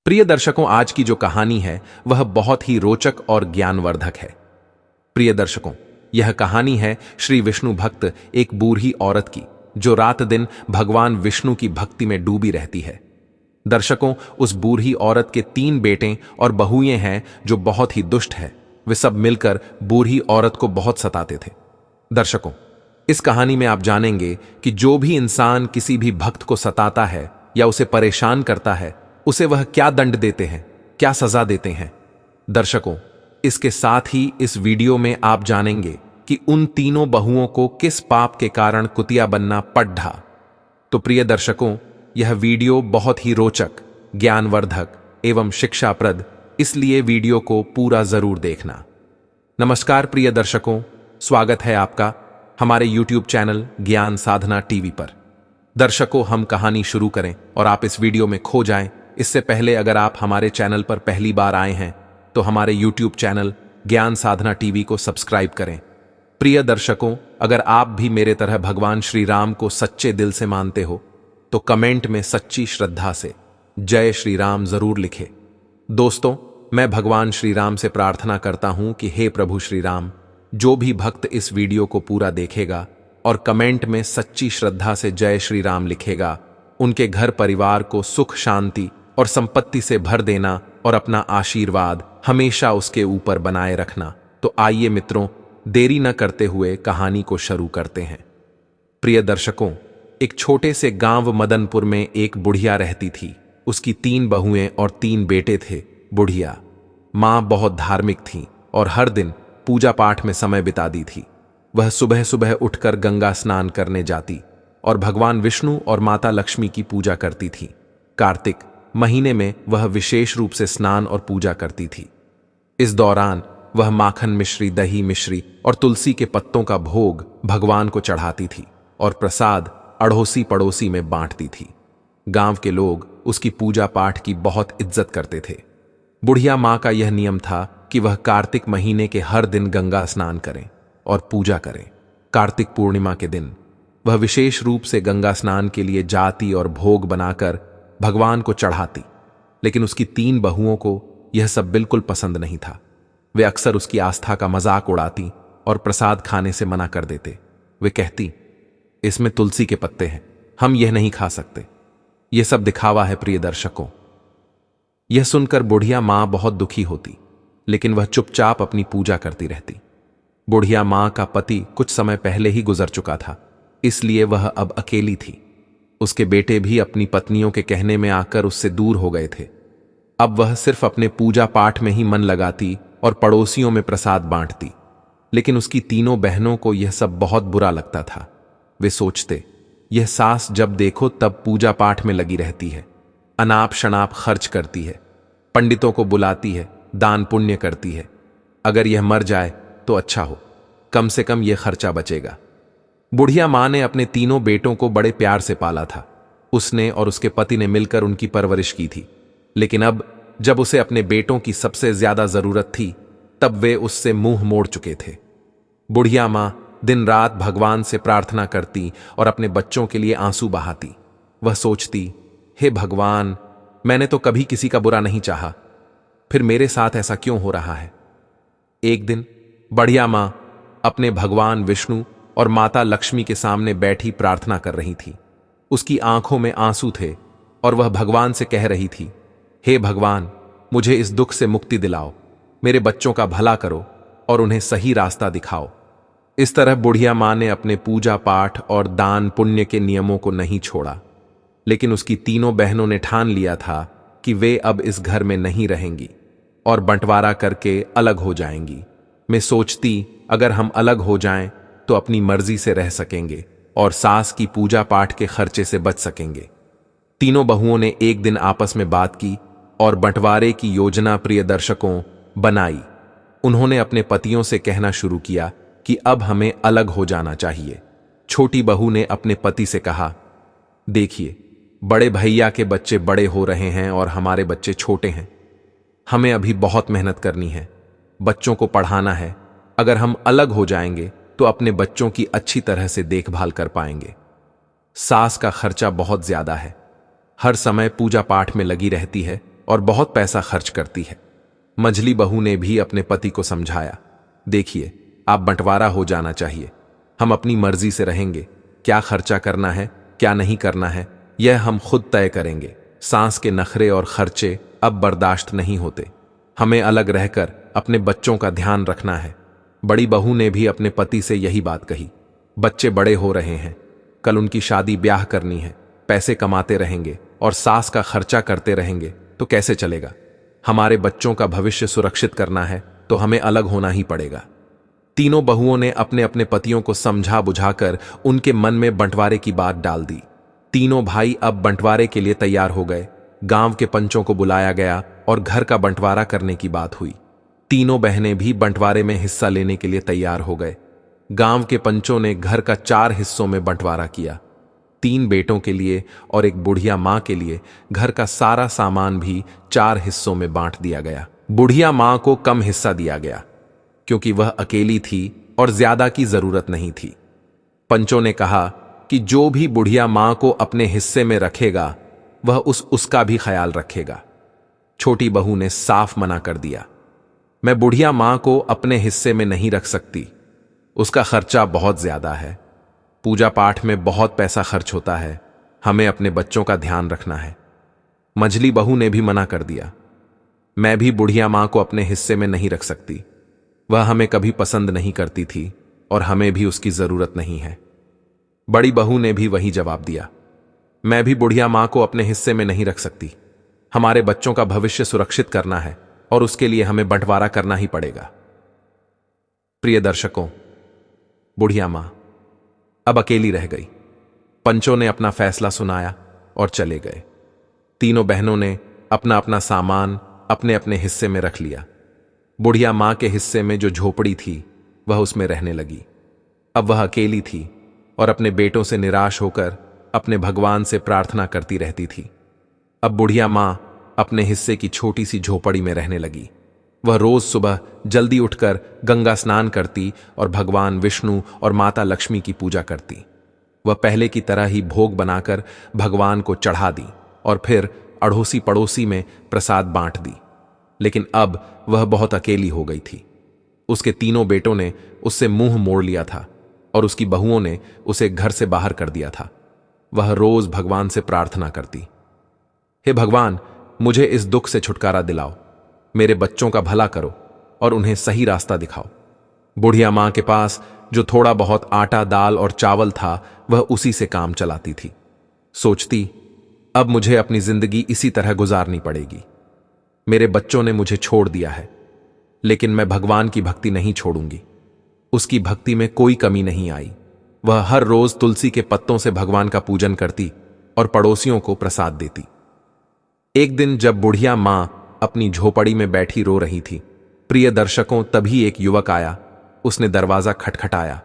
प्रिय दर्शकों, आज की जो कहानी है वह बहुत ही रोचक और ज्ञानवर्धक है। प्रिय दर्शकों, यह कहानी है श्री विष्णु भक्त एक बूढ़ी औरत की, जो रात दिन भगवान विष्णु की भक्ति में डूबी रहती है। दर्शकों, उस बूढ़ी औरत के 3 बेटे और बहुएं हैं जो बहुत ही दुष्ट है। वे सब मिलकर बूढ़ी औरत को बहुत सताते थे। दर्शकों, इस कहानी में आप जानेंगे कि जो भी इंसान किसी भी भक्त को सताता है या उसे परेशान करता है, उसे वह क्या दंड देते हैं, क्या सजा देते हैं। दर्शकों, इसके साथ ही इस वीडियो में आप जानेंगे कि उन तीनों बहुओं को किस पाप के कारण कुतिया बनना पड़ ढा। तो प्रिय दर्शकों, यह वीडियो बहुत ही रोचक, ज्ञानवर्धक एवं शिक्षाप्रद, इसलिए वीडियो को पूरा जरूर देखना। नमस्कार प्रिय दर्शकों, स्वागत है आपका हमारे YouTube चैनल ज्ञान साधना टीवी पर। दर्शकों, हम कहानी शुरू करें और आप इस वीडियो में खो जाएं, इससे पहले अगर आप हमारे चैनल पर पहली बार आए हैं तो हमारे YouTube चैनल ज्ञान साधना टीवी को सब्सक्राइब करें। प्रिय दर्शकों, अगर आप भी मेरे तरह भगवान श्री राम को सच्चे दिल से मानते हो तो कमेंट में सच्ची श्रद्धा से जय श्री राम जरूर लिखें। दोस्तों, मैं भगवान श्री राम से प्रार्थना करता हूं कि हे प्रभु श्री राम, जो भी भक्त इस वीडियो को पूरा देखेगा और कमेंट में सच्ची श्रद्धा से जय श्री राम लिखेगा, उनके घर परिवार को सुख, शांति और संपत्ति से भर देना और अपना आशीर्वाद हमेशा उसके ऊपर बनाए रखना। तो आइए मित्रों, देरी न करते हुए कहानी को शुरू करते हैं। प्रिय दर्शकों, एक छोटे से गांव मदनपुर में एक बुढ़िया रहती थी। उसकी 3 बहुएं और 3 बेटे थे। बुढ़िया मां बहुत धार्मिक थी और हर दिन पूजा पाठ में समय बिताती थी। वह सुबह सुबह उठकर गंगा स्नान करने जाती और भगवान विष्णु और माता लक्ष्मी की पूजा करती थी। कार्तिक महीने में वह विशेष रूप से स्नान और पूजा करती थी। इस दौरान वह माखन मिश्री, दही मिश्री और तुलसी के पत्तों का भोग भगवान को चढ़ाती थी और प्रसाद अड़ोसी पड़ोसी में बांटती थी। गांव के लोग उसकी पूजा पाठ की बहुत इज्जत करते थे। बुढ़िया मां का यह नियम था कि वह कार्तिक महीने के हर दिन गंगा स्नान करें और पूजा करें। कार्तिक पूर्णिमा के दिन वह विशेष रूप से गंगा स्नान के लिए जाती और भोग बनाकर भगवान को चढ़ाती। लेकिन उसकी 3 बहुओं को यह सब बिल्कुल पसंद नहीं था। वे अक्सर उसकी आस्था का मजाक उड़ाती और प्रसाद खाने से मना कर देते। वे कहती, इसमें तुलसी के पत्ते हैं, हम यह नहीं खा सकते, यह सब दिखावा है। प्रिय दर्शकों, यह सुनकर बुढ़िया मां बहुत दुखी होती, लेकिन वह चुपचाप अपनी पूजा करती रहती। बुढ़िया मां का पति कुछ समय पहले ही गुजर चुका था, इसलिए वह अब अकेली थी। उसके बेटे भी अपनी पत्नियों के कहने में आकर उससे दूर हो गए थे। अब वह सिर्फ अपने पूजा पाठ में ही मन लगाती और पड़ोसियों में प्रसाद बांटती। लेकिन उसकी 3 बहनों को यह सब बहुत बुरा लगता था। वे सोचते, यह सास जब देखो तब पूजा पाठ में लगी रहती है, अनाप शनाप खर्च करती है, पंडितों को बुलाती है, दान पुण्य करती है। अगर यह मर जाए तो अच्छा हो, कम से कम यह खर्चा बचेगा। बुढ़िया मां ने अपने 3 बेटों को बड़े प्यार से पाला था। उसने और उसके पति ने मिलकर उनकी परवरिश की थी। लेकिन अब जब उसे अपने बेटों की सबसे ज्यादा जरूरत थी, तब वे उससे मुंह मोड़ चुके थे। बुढ़िया मां दिन रात भगवान से प्रार्थना करती और अपने बच्चों के लिए आंसू बहाती। वह सोचती, हे भगवान, मैंने तो कभी किसी का बुरा नहीं चाहा, फिर मेरे साथ ऐसा क्यों हो रहा है। एक दिन बुढ़िया मां अपने भगवान विष्णु और माता लक्ष्मी के सामने बैठी प्रार्थना कर रही थी। उसकी आंखों में आंसू थे और वह भगवान से कह रही थी, हे भगवान, मुझे इस दुख से मुक्ति दिलाओ, मेरे बच्चों का भला करो और उन्हें सही रास्ता दिखाओ। इस तरह बुढ़िया मां ने अपने पूजा पाठ और दान पुण्य के नियमों को नहीं छोड़ा। लेकिन उसकी 3 बहनों ने ठान लिया था कि वे अब इस घर में नहीं रहेंगी और बंटवारा करके अलग हो जाएंगी। मैं सोचती, अगर हम अलग हो जाएं तो अपनी मर्जी से रह सकेंगे और सास की पूजा पाठ के खर्चे से बच सकेंगे। 3 बहुओं ने एक दिन आपस में बात की और बंटवारे की योजना, प्रिय दर्शकों, बनाई। उन्होंने अपने पतियों से कहना शुरू किया कि अब हमें अलग हो जाना चाहिए। छोटी बहू ने अपने पति से कहा, देखिए, बड़े भैया के बच्चे बड़े हो रहे हैं और हमारे बच्चे छोटे हैं। हमें अभी बहुत मेहनत करनी है, बच्चों को पढ़ाना है। अगर हम अलग हो जाएंगे तो अपने बच्चों की अच्छी तरह से देखभाल कर पाएंगे। सास का खर्चा बहुत ज्यादा है, हर समय पूजा पाठ में लगी रहती है और बहुत पैसा खर्च करती है। मझली बहू ने भी अपने पति को समझाया, देखिए, आप बंटवारा हो जाना चाहिए, हम अपनी मर्जी से रहेंगे, क्या खर्चा करना है क्या नहीं करना है यह हम खुद तय करेंगे। सांस के नखरे और खर्चे अब बर्दाश्त नहीं होते, हमें अलग रहकर अपने बच्चों का ध्यान रखना है। बड़ी बहू ने भी अपने पति से यही बात कही। बच्चे बड़े हो रहे हैं, कल उनकी शादी ब्याह करनी है, पैसे कमाते रहेंगे और सास का खर्चा करते रहेंगे तो कैसे चलेगा। हमारे बच्चों का भविष्य सुरक्षित करना है तो हमें अलग होना ही पड़ेगा। तीनों बहुओं ने अपने अपने पतियों को समझा बुझाकर उनके मन में बंटवारे की बात डाल दी। तीनों भाई अब बंटवारे के लिए तैयार हो गए। गांव के पंचों को बुलाया गया और घर का बंटवारा करने की बात हुई। तीनों बहनें भी बंटवारे में हिस्सा लेने के लिए तैयार हो गए। गांव के पंचों ने घर का 4 हिस्सों में बंटवारा किया। 3 बेटों के लिए और एक बुढ़िया मां के लिए घर का सारा सामान भी 4 हिस्सों में बांट दिया गया। बुढ़िया मां को कम हिस्सा दिया गया क्योंकि वह अकेली थी और ज्यादा की जरूरत नहीं थी। पंचों ने कहा कि जो भी बुढ़िया मां को अपने हिस्से में रखेगा वह उसका भी ख्याल रखेगा। छोटी बहू ने साफ मना कर दिया, मैं बुढ़िया मां को अपने हिस्से में नहीं रख सकती, उसका खर्चा बहुत ज्यादा है, पूजा पाठ में बहुत पैसा खर्च होता है, हमें अपने बच्चों का ध्यान रखना है। मझली बहू ने भी मना कर दिया, मैं भी बुढ़िया मां को अपने हिस्से में नहीं रख सकती, वह हमें कभी पसंद नहीं करती थी और हमें भी उसकी जरूरत नहीं है। बड़ी बहू ने भी वही जवाब दिया, मैं भी बुढ़िया मां को अपने हिस्से में नहीं रख सकती, हमारे बच्चों का भविष्य सुरक्षित करना है और उसके लिए हमें बंटवारा करना ही पड़ेगा। प्रिय दर्शकों, बुढ़िया मां अब अकेली रह गई। पंचों ने अपना फैसला सुनाया और चले गए। तीनों बहनों ने अपना अपना सामान अपने अपने हिस्से में रख लिया। बुढ़िया मां के हिस्से में जो झोपड़ी थी वह उसमें रहने लगी। अब वह अकेली थी और अपने बेटों से निराश होकर अपने भगवान से प्रार्थना करती रहती थी। अब बुढ़िया मां अपने हिस्से की छोटी सी झोपड़ी में रहने लगी। वह रोज सुबह जल्दी उठकर गंगा स्नान करती और भगवान विष्णु और माता लक्ष्मी की पूजा करती। वह पहले की तरह ही भोग बनाकर भगवान को चढ़ा दी और फिर अड़ोसी पड़ोसी में प्रसाद बांट दी। लेकिन अब वह बहुत अकेली हो गई थी। उसके तीनों बेटों ने उससे मुंह मोड़ लिया था और उसकी बहुओं ने उसे घर से बाहर कर दिया था। वह रोज भगवान से प्रार्थना करती, हे भगवान, मुझे इस दुख से छुटकारा दिलाओ, मेरे बच्चों का भला करो और उन्हें सही रास्ता दिखाओ। बुढ़िया मां के पास जो थोड़ा बहुत आटा दाल और चावल था वह उसी से काम चलाती थी। सोचती, अब मुझे अपनी जिंदगी इसी तरह गुजारनी पड़ेगी। मेरे बच्चों ने मुझे छोड़ दिया है, लेकिन मैं भगवान की भक्ति नहीं छोड़ूंगी। उसकी भक्ति में कोई कमी नहीं आई। वह हर रोज तुलसी के पत्तों से भगवान का पूजन करती और पड़ोसियों को प्रसाद देती। एक दिन जब बुढ़िया मां अपनी झोपड़ी में बैठी रो रही थी, प्रिय दर्शकों, तभी एक युवक आया। उसने दरवाजा खटखटाया।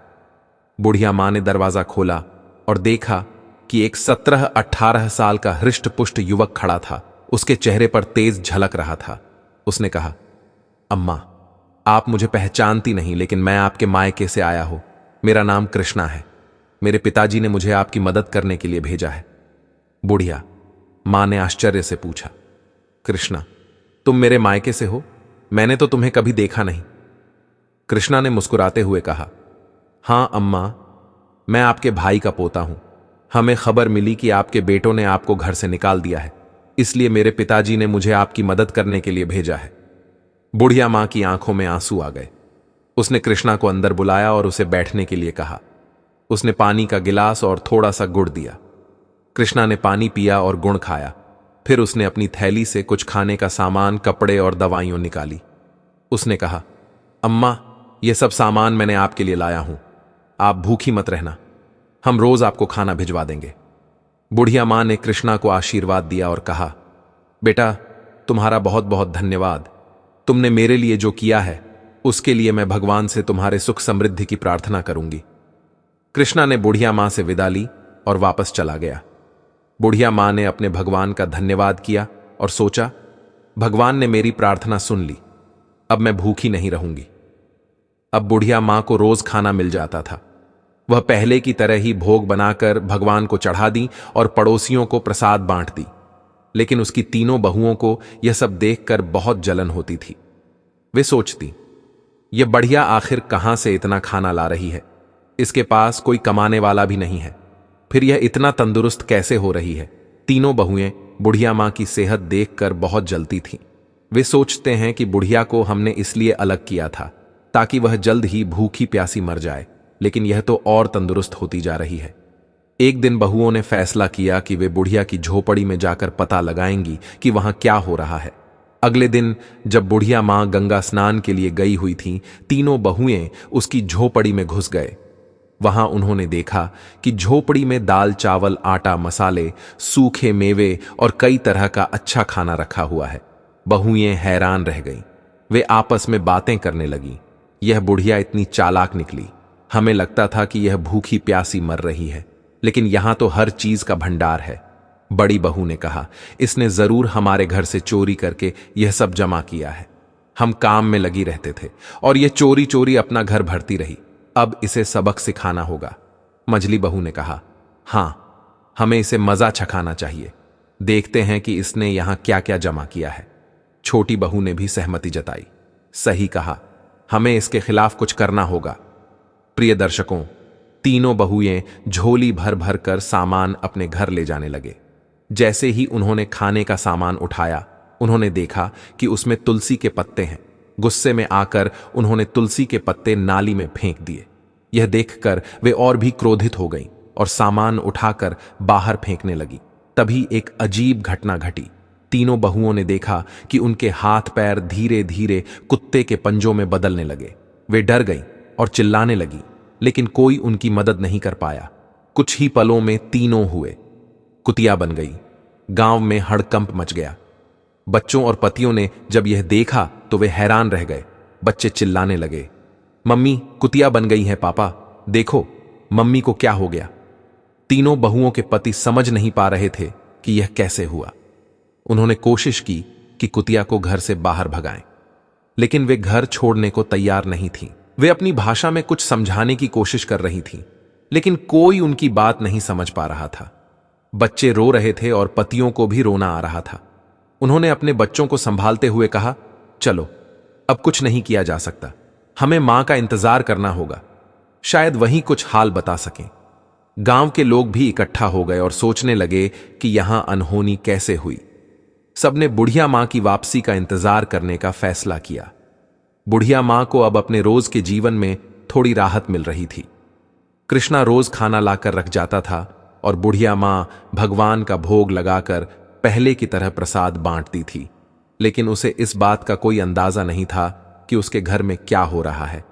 बुढ़िया मां ने दरवाजा खोला और देखा कि एक 17-18 साल का हृष्ट-पुष्ट युवक खड़ा था। उसके चेहरे पर तेज झलक रहा था। उसने कहा, अम्मा, आप मुझे पहचानती नहीं, लेकिन मैं आपके मायके से आया हूं। मेरा नाम कृष्णा है। मेरे पिताजी ने मुझे आपकी मदद करने के लिए भेजा है। बुढ़िया मां ने आश्चर्य से पूछा, कृष्णा, तुम मेरे मायके से हो? मैंने तो तुम्हें कभी देखा नहीं। कृष्णा ने मुस्कुराते हुए कहा, हां अम्मा, मैं आपके भाई का पोता हूं। हमें खबर मिली कि आपके बेटों ने आपको घर से निकाल दिया है, इसलिए मेरे पिताजी ने मुझे आपकी मदद करने के लिए भेजा है। बुढ़िया मां की आंखों में आंसू आ गए। उसने कृष्णा को अंदर बुलाया और उसे बैठने के लिए कहा। उसने पानी का गिलास और थोड़ा सा गुड़ दिया। कृष्णा ने पानी पिया और गुड़ खाया। फिर उसने अपनी थैली से कुछ खाने का सामान, कपड़े और दवाइयां निकाली। उसने कहा, अम्मा, यह सब सामान मैंने आपके लिए लाया हूं। आप भूखी मत रहना, हम रोज आपको खाना भिजवा देंगे। बुढ़िया मां ने कृष्णा को आशीर्वाद दिया और कहा, बेटा, तुम्हारा बहुत बहुत धन्यवाद। तुमने मेरे लिए जो किया है उसके लिए मैं भगवान से तुम्हारे सुख समृद्धि की प्रार्थना करूंगी। कृष्णा ने बुढ़िया मां से विदा ली और वापस चला गया। बुढ़िया मां ने अपने भगवान का धन्यवाद किया और सोचा, भगवान ने मेरी प्रार्थना सुन ली, अब मैं भूखी नहीं रहूंगी। अब बुढ़िया मां को रोज खाना मिल जाता था। वह पहले की तरह ही भोग बनाकर भगवान को चढ़ा दी और पड़ोसियों को प्रसाद बांट दी। लेकिन उसकी तीनों बहुओं को यह सब देखकर बहुत जलन होती थी। वे सोचती, यह बढ़िया आखिर कहां से इतना खाना ला रही है? इसके पास कोई कमाने वाला भी नहीं है, फिर यह इतना तंदुरुस्त कैसे हो रही है? तीनों बहुएं बुढ़िया मां की सेहत देखकर बहुत जलती थीं। वे सोचते हैं कि बुढ़िया को हमने इसलिए अलग किया था ताकि वह जल्द ही भूखी प्यासी मर जाए, लेकिन यह तो और तंदुरुस्त होती जा रही है। एक दिन बहुओं ने फैसला किया कि वे बुढ़िया की झोपड़ी में जाकर पता लगाएंगी कि वहां क्या हो रहा है। अगले दिन जब बुढ़िया मां गंगा स्नान के लिए गई हुई थीं, तीनों बहुएं उसकी झोपड़ी में घुस गए। वहां उन्होंने देखा कि झोपड़ी में दाल चावल आटा मसाले सूखे मेवे और कई तरह का अच्छा खाना रखा हुआ है। बहुएं हैरान रह गईं। वे आपस में बातें करने लगीं। यह बुढ़िया इतनी चालाक निकली, हमें लगता था कि यह भूखी प्यासी मर रही है, लेकिन यहां तो हर चीज का भंडार है। बड़ी बहू ने कहा, इसने जरूर हमारे घर से चोरी करके यह सब जमा किया है। हम काम में लगी रहते थे और यह चोरी चोरी अपना घर भरती रही। अब इसे सबक सिखाना होगा। मझली बहू ने कहा, हां, हमें इसे मजा चखाना चाहिए। देखते हैं कि इसने यहां क्या क्या जमा किया है। छोटी बहू ने भी सहमति जताई। सही कहा, हमें इसके खिलाफ कुछ करना होगा। प्रिय दर्शकों, तीनों बहुएं झोली भर भर कर सामान अपने घर ले जाने लगे। जैसे ही उन्होंने खाने का सामान उठाया, उन्होंने देखा कि उसमें तुलसी के पत्ते हैं। गुस्से में आकर उन्होंने तुलसी के पत्ते नाली में फेंक दिए। यह देखकर वे और भी क्रोधित हो गईं और सामान उठाकर बाहर फेंकने लगी। तभी एक अजीब घटना घटी। तीनों बहुओं ने देखा कि उनके हाथ पैर धीरे धीरे कुत्ते के पंजों में बदलने लगे। वे डर गईं और चिल्लाने लगी, लेकिन कोई उनकी मदद नहीं कर पाया। कुछ ही पलों में तीनों हुए कुतिया बन गई। गांव में हड़कंप मच गया। बच्चों और पतियों ने जब यह देखा तो वे हैरान रह गए। बच्चे चिल्लाने लगे, मम्मी कुतिया बन गई है, पापा देखो मम्मी को क्या हो गया। तीनों बहुओं के पति समझ नहीं पा रहे थे कि यह कैसे हुआ। उन्होंने कोशिश की कि कुतिया को घर से बाहर भगाएं, लेकिन वे घर छोड़ने को तैयार नहीं थीं। वे अपनी भाषा में कुछ समझाने की कोशिश कर रही थीं, लेकिन कोई उनकी बात नहीं समझ पा रहा था। बच्चे रो रहे थे और पतियों को भी रोना आ रहा था। उन्होंने अपने बच्चों को संभालते हुए कहा, चलो अब कुछ नहीं किया जा सकता, हमें मां का इंतजार करना होगा, शायद वही कुछ हाल बता सकें। गांव के लोग भी इकट्ठा हो गए और सोचने लगे कि यहां अनहोनी कैसे हुई। सबने बुढ़िया मां की वापसी का इंतजार करने का फैसला किया। बुढ़िया मां को अब अपने रोज के जीवन में थोड़ी राहत मिल रही थी। कृष्णा रोज खाना लाकर रख जाता था और बुढ़िया मां भगवान का भोग लगाकर पहले की तरह प्रसाद बांटती थी, लेकिन उसे इस बात का कोई अंदाजा नहीं था कि उसके घर में क्या हो रहा है।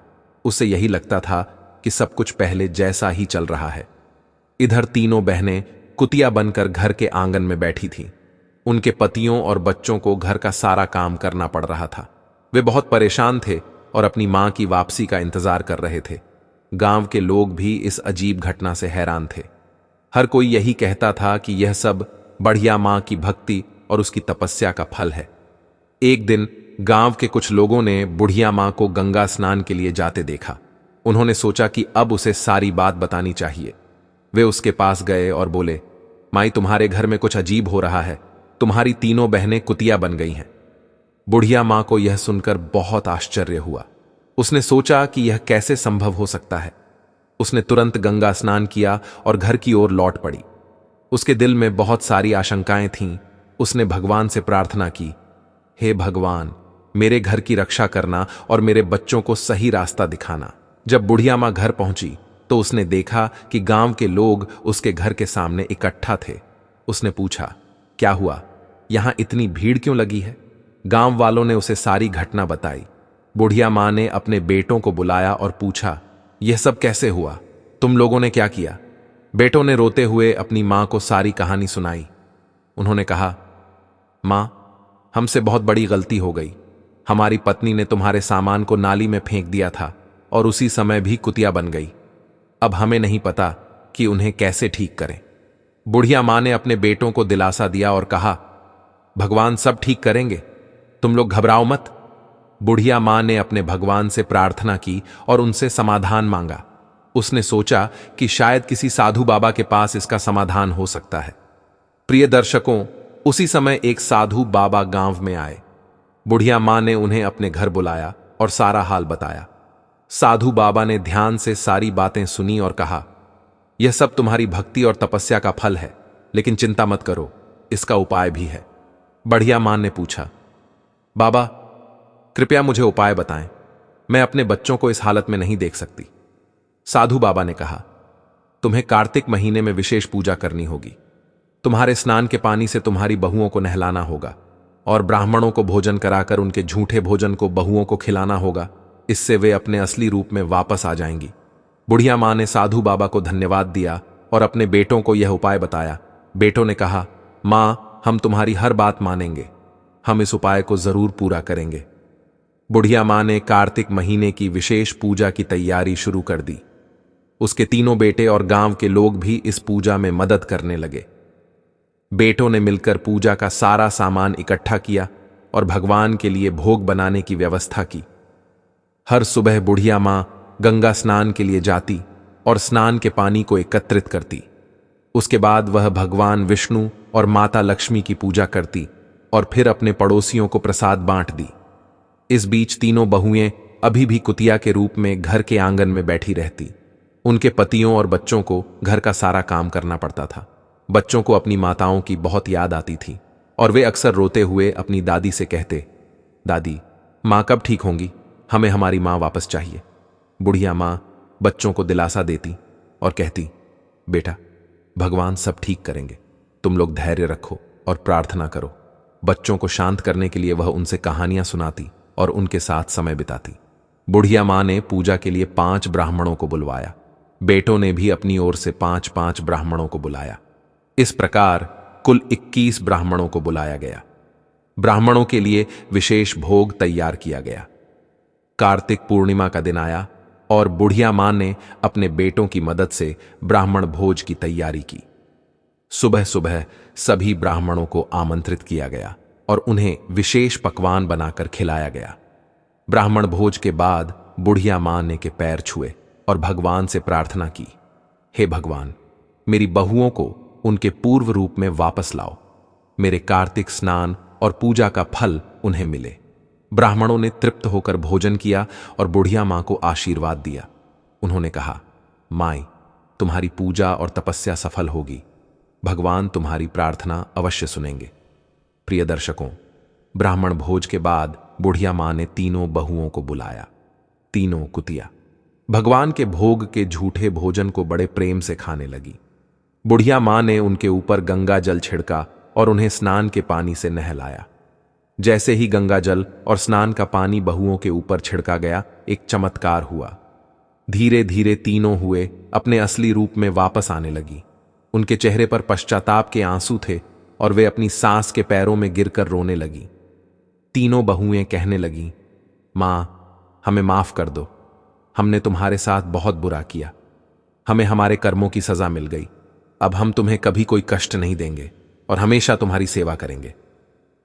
उसे यही लगता था कि सब कुछ पहले जैसा ही चल रहा है। इधर तीनों बहनें कुतिया बनकर घर के आंगन में बैठी थीं। उनके पतियों और बच्चों को घर का सारा काम करना पड़ रहा था। वे बहुत परेशान थे और अपनी मां की वापसी का इंतजार कर रहे थे। गांव के लोग भी इस अजीब घटना से हैरान थे। हर कोई यही कहता था कि यह सब बढ़िया मां की भक्ति और उसकी तपस्या का फल है। एक दिन गांव के कुछ लोगों ने बुढ़िया मां को गंगा स्नान के लिए जाते देखा। उन्होंने सोचा कि अब उसे सारी बात बतानी चाहिए। वे उसके पास गए और बोले, माई तुम्हारे घर में कुछ अजीब हो रहा है, तुम्हारी तीनों बहनें कुतिया बन गई हैं। बुढ़िया मां को यह सुनकर बहुत आश्चर्य हुआ। उसने सोचा कि यह कैसे संभव हो सकता है। उसने तुरंत गंगा स्नान किया और घर की ओर लौट पड़ी। उसके दिल में बहुत सारी आशंकाएं थीं। उसने भगवान से प्रार्थना की, हे भगवान, मेरे घर की रक्षा करना और मेरे बच्चों को सही रास्ता दिखाना। जब बुढ़िया मां घर पहुंची तो उसने देखा कि गांव के लोग उसके घर के सामने इकट्ठा थे। उसने पूछा, क्या हुआ, यहां इतनी भीड़ क्यों लगी है? गांव वालों ने उसे सारी घटना बताई। बुढ़िया मां ने अपने बेटों को बुलाया और पूछा, यह सब कैसे हुआ? तुम लोगों ने क्या किया? बेटों ने रोते हुए अपनी मां को सारी कहानी सुनाई। उन्होंने कहा, मां, हमसे बहुत बड़ी गलती हो गई। हमारी पत्नी ने तुम्हारे सामान को नाली में फेंक दिया था और उसी समय भी कुतिया बन गई। अब हमें नहीं पता कि उन्हें कैसे ठीक करें। बुढ़िया मां ने अपने बेटों को दिलासा दिया और कहा, भगवान सब ठीक करेंगे, तुम लोग घबराओ मत। बुढ़िया मां ने अपने भगवान से प्रार्थना की और उनसे समाधान मांगा। उसने सोचा कि शायद किसी साधु बाबा के पास इसका समाधान हो सकता है। प्रिय दर्शकों, उसी समय एक साधु बाबा गांव में आए। बुढ़िया मां ने उन्हें अपने घर बुलाया और सारा हाल बताया। साधु बाबा ने ध्यान से सारी बातें सुनी और कहा, यह सब तुम्हारी भक्ति और तपस्या का फल है, लेकिन चिंता मत करो, इसका उपाय भी है। बुढ़िया मां ने पूछा, बाबा कृपया मुझे उपाय बताएं, मैं अपने बच्चों को इस हालत में नहीं देख सकती। साधु बाबा ने कहा, तुम्हें कार्तिक महीने में विशेष पूजा करनी होगी। तुम्हारे स्नान के पानी से तुम्हारी बहुओं को नहलाना होगा और ब्राह्मणों को भोजन कराकर उनके झूठे भोजन को बहुओं को खिलाना होगा। इससे वे अपने असली रूप में वापस आ जाएंगी। बुढ़िया मां ने साधु बाबा को धन्यवाद दिया और अपने बेटों को यह उपाय बताया। बेटों ने कहा, मां, हम तुम्हारी हर बात मानेंगे, हम इस उपाय को जरूर पूरा करेंगे। बुढ़िया मां ने कार्तिक महीने की विशेष पूजा की तैयारी शुरू कर दी। उसके तीनों बेटे और गांव के लोग भी इस पूजा में मदद करने लगे। बेटों ने मिलकर पूजा का सारा सामान इकट्ठा किया और भगवान के लिए भोग बनाने की व्यवस्था की। हर सुबह बुढ़िया मां गंगा स्नान के लिए जाती और स्नान के पानी को एकत्रित करती। उसके बाद वह भगवान विष्णु और माता लक्ष्मी की पूजा करती और फिर अपने पड़ोसियों को प्रसाद बांट दी। इस बीच तीनों बहुएं अभी भी कुतिया के रूप में घर के आंगन में बैठी रहती। उनके पतियों और बच्चों को घर का सारा काम करना पड़ता था। बच्चों को अपनी माताओं की बहुत याद आती थी और वे अक्सर रोते हुए अपनी दादी से कहते, दादी, माँ कब ठीक होंगी, हमें हमारी माँ वापस चाहिए। बुढ़िया माँ बच्चों को दिलासा देती और कहती, बेटा, भगवान सब ठीक करेंगे, तुम लोग धैर्य रखो और प्रार्थना करो। बच्चों को शांत करने के लिए वह उनसे कहानियां सुनाती और उनके साथ समय बिताती। बुढ़िया माँ ने पूजा के लिए 5 ब्राह्मणों को बुलवाया। बेटों ने भी अपनी ओर से 5-5 ब्राह्मणों को बुलाया। इस प्रकार कुल 21 ब्राह्मणों को बुलाया गया। ब्राह्मणों के लिए विशेष भोग तैयार किया गया। कार्तिक पूर्णिमा का दिन आया और बुढ़िया मां ने अपने बेटों की मदद से ब्राह्मण भोज की तैयारी की। सुबह सुबह सभी ब्राह्मणों को आमंत्रित किया गया और उन्हें विशेष पकवान बनाकर खिलाया गया। ब्राह्मण भोज के बाद बुढ़िया मां ने के पैर छुए और भगवान से प्रार्थना की, हे भगवान, मेरी बहुओं को उनके पूर्व रूप में वापस लाओ। मेरे कार्तिक स्नान और पूजा का फल उन्हें मिले। ब्राह्मणों ने तृप्त होकर भोजन किया और बुढ़िया मां को आशीर्वाद दिया। उन्होंने कहा, माई, तुम्हारी पूजा और तपस्या सफल होगी। भगवान तुम्हारी प्रार्थना अवश्य सुनेंगे। प्रिय दर्शकों, ब्राह्मण भोज के बाद बुढ़िया मां ने तीनों बहुओं को बुलाया। तीनों कुतिया भगवान के भोग के झूठे भोजन को बड़े प्रेम से खाने लगी। बुढ़िया मां ने उनके ऊपर गंगा जल छिड़का और उन्हें स्नान के पानी से नहलाया। जैसे ही गंगा जल और स्नान का पानी बहुओं के ऊपर छिड़का गया, एक चमत्कार हुआ। धीरे धीरे तीनों हुए अपने असली रूप में वापस आने लगी। उनके चेहरे पर पश्चाताप के आंसू थे और वे अपनी सास के पैरों में गिरकर रोने लगी। तीनों बहुएं कहने लगीं, मां, हमें माफ कर दो, हमने तुम्हारे साथ बहुत बुरा किया, हमें हमारे कर्मों की सजा मिल गई। अब हम तुम्हें कभी कोई कष्ट नहीं देंगे और हमेशा तुम्हारी सेवा करेंगे।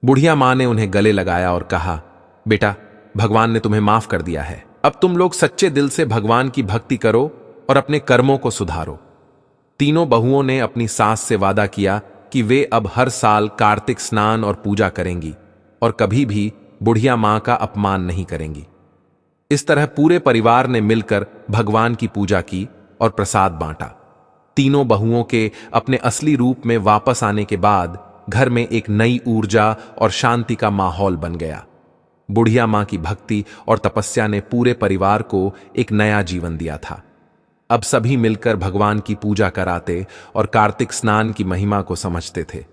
बुढ़िया मां ने उन्हें गले लगाया और कहा, बेटा, भगवान ने तुम्हें माफ कर दिया है। अब तुम लोग सच्चे दिल से भगवान की भक्ति करो और अपने कर्मों को सुधारो। तीनों बहुओं ने अपनी सास से वादा किया कि वे अब हर साल कार्तिक स्नान और पूजा करेंगी और कभी भी बुढ़िया मां का अपमान नहीं करेंगी। इस तरह पूरे परिवार ने मिलकर भगवान की पूजा की और प्रसाद बांटा। तीनों बहुओं के अपने असली रूप में वापस आने के बाद घर में एक नई ऊर्जा और शांति का माहौल बन गया। बुढ़िया मां की भक्ति और तपस्या ने पूरे परिवार को एक नया जीवन दिया था। अब सभी मिलकर भगवान की पूजा कराते और कार्तिक स्नान की महिमा को समझते थे।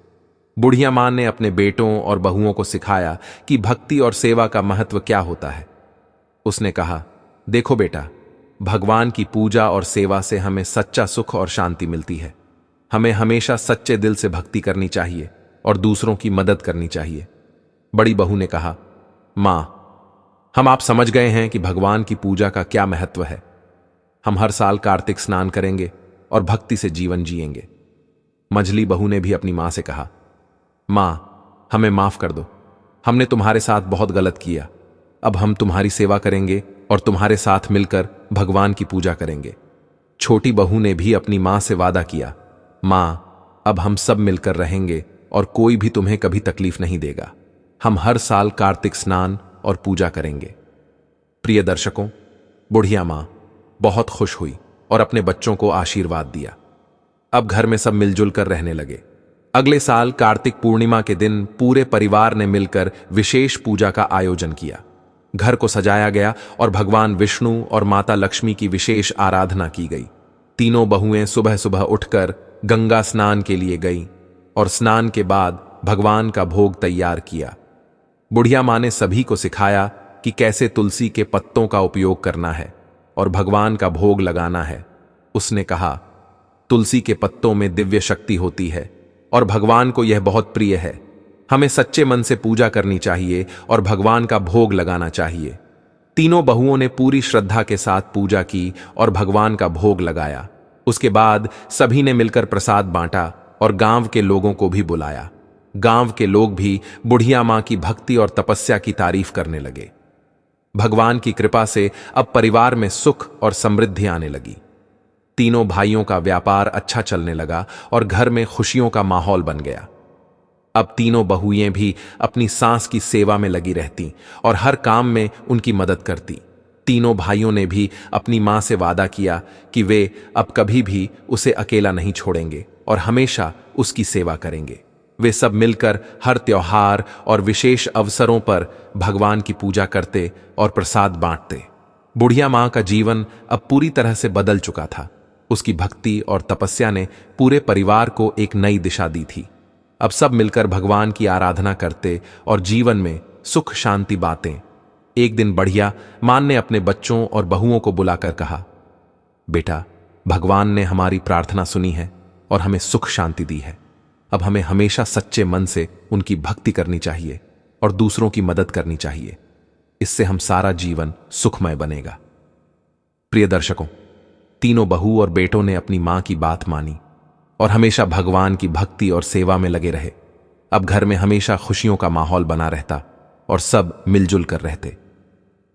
बुढ़िया मां ने अपने बेटों और बहुओं को सिखाया कि भक्ति और सेवा का महत्व क्या होता है। उसने कहा, देखो बेटा, भगवान की पूजा और सेवा से हमें सच्चा सुख और शांति मिलती है। हमें हमेशा सच्चे दिल से भक्ति करनी चाहिए और दूसरों की मदद करनी चाहिए। बड़ी बहू ने कहा, मां, हम आप समझ गए हैं कि भगवान की पूजा का क्या महत्व है। हम हर साल कार्तिक स्नान करेंगे और भक्ति से जीवन जिएंगे। मंझली बहू ने भी अपनी मां से कहा, मां, हमें माफ कर दो, हमने तुम्हारे साथ बहुत गलत किया। अब हम तुम्हारी सेवा करेंगे और तुम्हारे साथ मिलकर भगवान की पूजा करेंगे। छोटी बहू ने भी अपनी मां से वादा किया, मां, अब हम सब मिलकर रहेंगे और कोई भी तुम्हें कभी तकलीफ नहीं देगा। हम हर साल कार्तिक स्नान और पूजा करेंगे। प्रिय दर्शकों, बुढ़िया मां बहुत खुश हुई और अपने बच्चों को आशीर्वाद दिया। अब घर में सब मिलजुल कर रहने लगे। अगले साल कार्तिक पूर्णिमा के दिन पूरे परिवार ने मिलकर विशेष पूजा का आयोजन किया। घर को सजाया गया और भगवान विष्णु और माता लक्ष्मी की विशेष आराधना की गई। तीनों बहुएं सुबह सुबह उठकर गंगा स्नान के लिए गईं और स्नान के बाद भगवान का भोग तैयार किया। बुढ़िया मां ने सभी को सिखाया कि कैसे तुलसी के पत्तों का उपयोग करना है और भगवान का भोग लगाना है। उसने कहा, तुलसी के पत्तों में दिव्य शक्ति होती है और भगवान को यह बहुत प्रिय है। हमें सच्चे मन से पूजा करनी चाहिए और भगवान का भोग लगाना चाहिए। तीनों बहुओं ने पूरी श्रद्धा के साथ पूजा की और भगवान का भोग लगाया। उसके बाद सभी ने मिलकर प्रसाद बांटा और गांव के लोगों को भी बुलाया। गांव के लोग भी बुढ़िया मां की भक्ति और तपस्या की तारीफ करने लगे। भगवान की कृपा से अब परिवार में सुख और समृद्धि आने लगी। तीनों भाइयों का व्यापार अच्छा चलने लगा और घर में खुशियों का माहौल बन गया। अब तीनों बहुएं भी अपनी सास की सेवा में लगी रहती और हर काम में उनकी मदद करती। तीनों भाइयों ने भी अपनी मां से वादा किया कि वे अब कभी भी उसे अकेला नहीं छोड़ेंगे और हमेशा उसकी सेवा करेंगे। वे सब मिलकर हर त्योहार और विशेष अवसरों पर भगवान की पूजा करते और प्रसाद बांटते। बुढ़िया मां का जीवन अब पूरी तरह से बदल चुका था। उसकी भक्ति और तपस्या ने पूरे परिवार को एक नई दिशा दी थी। अब सब मिलकर भगवान की आराधना करते और जीवन में सुख शांति बातें। एक दिन बुढ़िया मां ने अपने बच्चों और बहुओं को बुलाकर कहा, बेटा, भगवान ने हमारी प्रार्थना सुनी है और हमें सुख शांति दी है। अब हमें हमेशा सच्चे मन से उनकी भक्ति करनी चाहिए और दूसरों की मदद करनी चाहिए। इससे हम सारा जीवन सुखमय बनेगा। प्रिय दर्शकों, तीनों बहू और बेटों ने अपनी मां की बात मानी और हमेशा भगवान की भक्ति और सेवा में लगे रहे। अब घर में हमेशा खुशियों का माहौल बना रहता और सब मिलजुल कर रहते।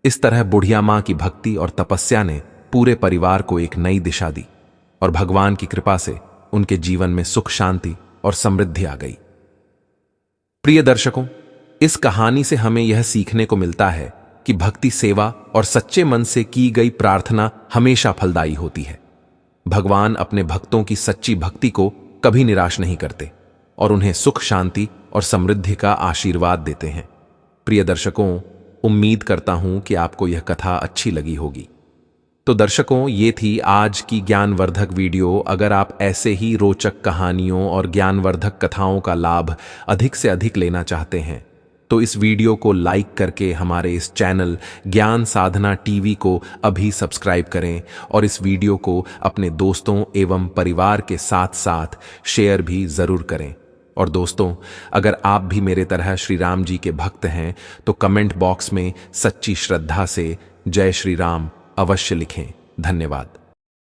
इस तरह बुढ़िया मां की भक्ति और तपस्या ने पूरे परिवार को एक नई दिशा दी और भगवान की कृपा से उनके जीवन में सुख शांति और समृद्धि आ गई। प्रिय दर्शकों, इस कहानी से हमें यह सीखने को मिलता है कि भक्ति, सेवा और सच्चे मन से की गई प्रार्थना हमेशा फलदायी होती है। भगवान अपने भक्तों की सच्ची भक्ति को कभी निराश नहीं करते और उन्हें सुख शांति और समृद्धि का आशीर्वाद देते हैं। प्रिय दर्शकों, उम्मीद करता हूं कि आपको यह कथा अच्छी लगी होगी। तो दर्शकों, ये थी आज की ज्ञानवर्धक वीडियो। अगर आप ऐसे ही रोचक कहानियों और ज्ञानवर्धक कथाओं का लाभ अधिक से अधिक लेना चाहते हैं तो इस वीडियो को लाइक करके हमारे इस चैनल ज्ञान साधना टीवी को अभी सब्सक्राइब करें और इस वीडियो को अपने दोस्तों एवं परिवार के साथ साथ शेयर भी जरूर करें। और दोस्तों, अगर आप भी मेरे तरह श्री राम जी के भक्त हैं तो कमेंट बॉक्स में सच्ची श्रद्धा से जय श्री राम अवश्य लिखें। धन्यवाद।